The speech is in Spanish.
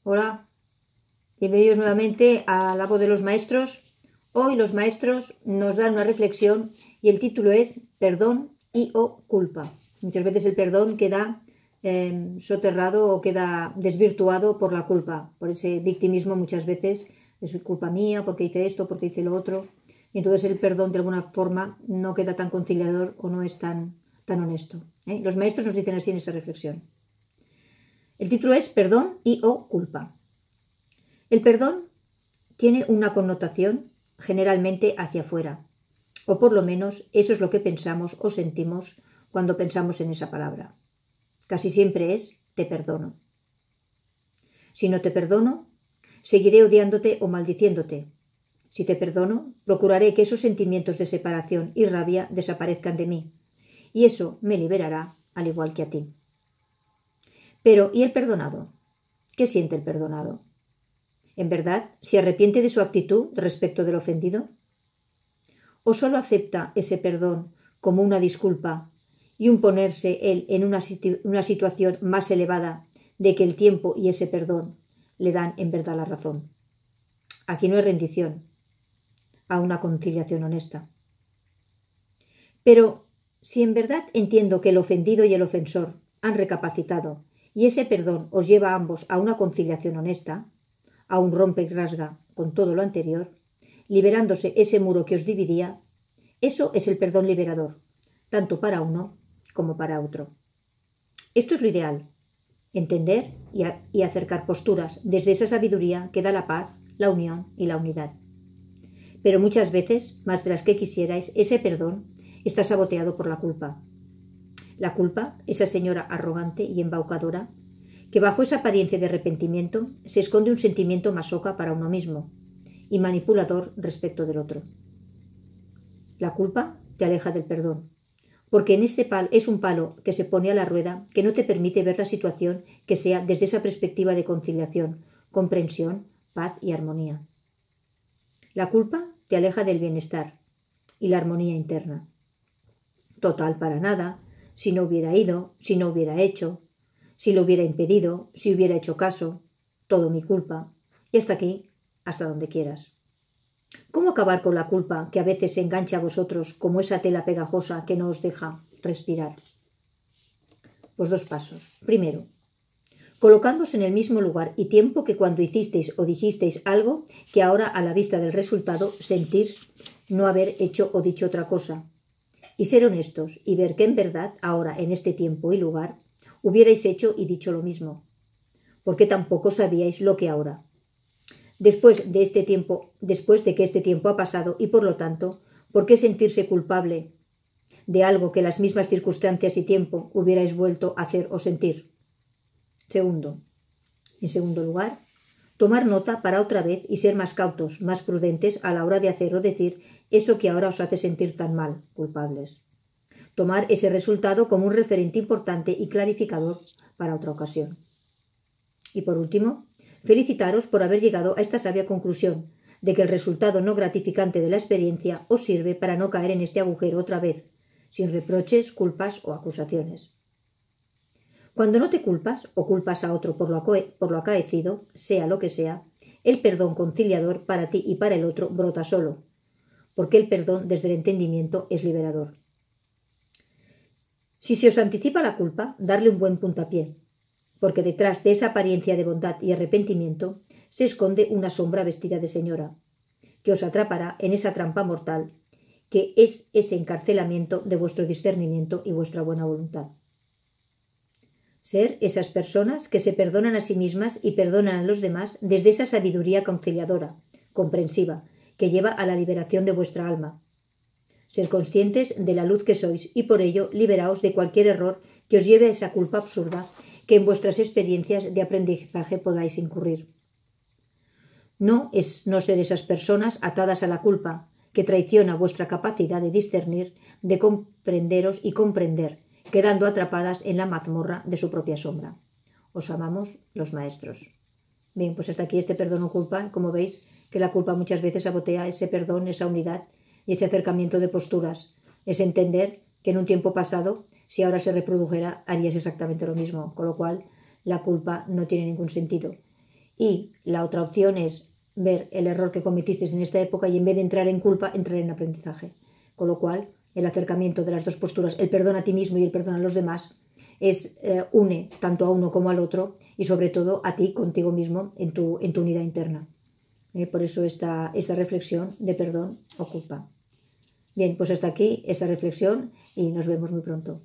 Hola, bienvenidos nuevamente a La Voz de los Maestros. Hoy los maestros nos dan una reflexión y el título es Perdón y o culpa. Muchas veces el perdón queda soterrado o queda desvirtuado por la culpa, por ese victimismo muchas veces, es culpa mía, porque hice esto, porque hice lo otro. Y entonces el perdón de alguna forma no queda tan conciliador o no es tan honesto. Los maestros nos dicen así en esa reflexión. El título es Perdón y o culpa. El perdón tiene una connotación generalmente hacia afuera, o por lo menos eso es lo que pensamos o sentimos cuando pensamos en esa palabra. Casi siempre es te perdono. Si no te perdono, seguiré odiándote o maldiciéndote. Si te perdono, procuraré que esos sentimientos de separación y rabia desaparezcan de mí, y eso me liberará al igual que a ti. Pero, ¿y el perdonado? ¿Qué siente el perdonado? ¿En verdad se arrepiente de su actitud respecto del ofendido? ¿O solo acepta ese perdón como una disculpa y un ponerse él en una situación más elevada de que el tiempo y ese perdón le dan en verdad la razón? Aquí no hay rendición a una conciliación honesta. Pero si en verdad entiendo que el ofendido y el ofensor han recapacitado y ese perdón os lleva a ambos a una conciliación honesta, a un rompe y rasga con todo lo anterior, liberándose ese muro que os dividía, eso es el perdón liberador, tanto para uno como para otro. Esto es lo ideal, entender y acercar posturas desde esa sabiduría que da la paz, la unión y la unidad. Pero muchas veces, más de las que quisierais, ese perdón está saboteado por la culpa. La culpa, esa señora arrogante y embaucadora, que bajo esa apariencia de arrepentimiento se esconde un sentimiento masoca para uno mismo y manipulador respecto del otro. La culpa te aleja del perdón, porque en este palo es un palo que se pone a la rueda que no te permite ver la situación que sea desde esa perspectiva de conciliación, comprensión, paz y armonía. La culpa te aleja del bienestar y la armonía interna. Total para nada, si no hubiera ido, si no hubiera hecho, si lo hubiera impedido, si hubiera hecho caso, todo mi culpa, y hasta aquí, hasta donde quieras. ¿Cómo acabar con la culpa que a veces se engancha a vosotros como esa tela pegajosa que no os deja respirar? Pues 2 pasos. Primero, colocándose en el mismo lugar y tiempo que cuando hicisteis o dijisteis algo que ahora a la vista del resultado sentís no haber hecho o dicho otra cosa. Y ser honestos y ver que en verdad ahora en este tiempo y lugar hubierais hecho y dicho lo mismo, porque tampoco sabíais lo que ahora. Después de que este tiempo ha pasado y por lo tanto, ¿por qué sentirse culpable de algo que las mismas circunstancias y tiempo hubierais vuelto a hacer o sentir? Segundo, en segundo lugar, tomar nota para otra vez y ser más cautos, más prudentes a la hora de hacer o decir eso que ahora os hace sentir tan mal, culpables. Tomar ese resultado como un referente importante y clarificador para otra ocasión. Y por último, felicitaros por haber llegado a esta sabia conclusión de que el resultado no gratificante de la experiencia os sirve para no caer en este agujero otra vez, sin reproches, culpas o acusaciones. Cuando no te culpas o culpas a otro por lo acaecido, sea lo que sea, el perdón conciliador para ti y para el otro brota solo, porque el perdón desde el entendimiento es liberador. Si se os anticipa la culpa, darle un buen puntapié, porque detrás de esa apariencia de bondad y arrepentimiento se esconde una sombra vestida de señora, que os atrapará en esa trampa mortal, que es ese encarcelamiento de vuestro discernimiento y vuestra buena voluntad. Ser esas personas que se perdonan a sí mismas y perdonan a los demás desde esa sabiduría conciliadora, comprensiva, que lleva a la liberación de vuestra alma. Ser conscientes de la luz que sois y por ello liberaos de cualquier error que os lleve a esa culpa absurda que en vuestras experiencias de aprendizaje podáis incurrir. No es no ser esas personas atadas a la culpa, que traiciona vuestra capacidad de discernir, de comprenderos y comprender, quedando atrapadas en la mazmorra de su propia sombra. Os amamos los maestros. Bien, pues hasta aquí este perdón o culpa. Como veis, que la culpa muchas veces sabotea ese perdón, esa unidad y ese acercamiento de posturas. Es entender que en un tiempo pasado, si ahora se reprodujera, harías exactamente lo mismo, con lo cual la culpa no tiene ningún sentido. Y la otra opción es ver el error que cometiste en esta época y en vez de entrar en culpa, entrar en aprendizaje. Con lo cual, el acercamiento de las dos posturas, el perdón a ti mismo y el perdón a los demás, une tanto a uno como al otro y sobre todo a ti contigo mismo en tu unidad interna. Por eso esa reflexión de perdón o culpa. Bien, pues hasta aquí esta reflexión y nos vemos muy pronto.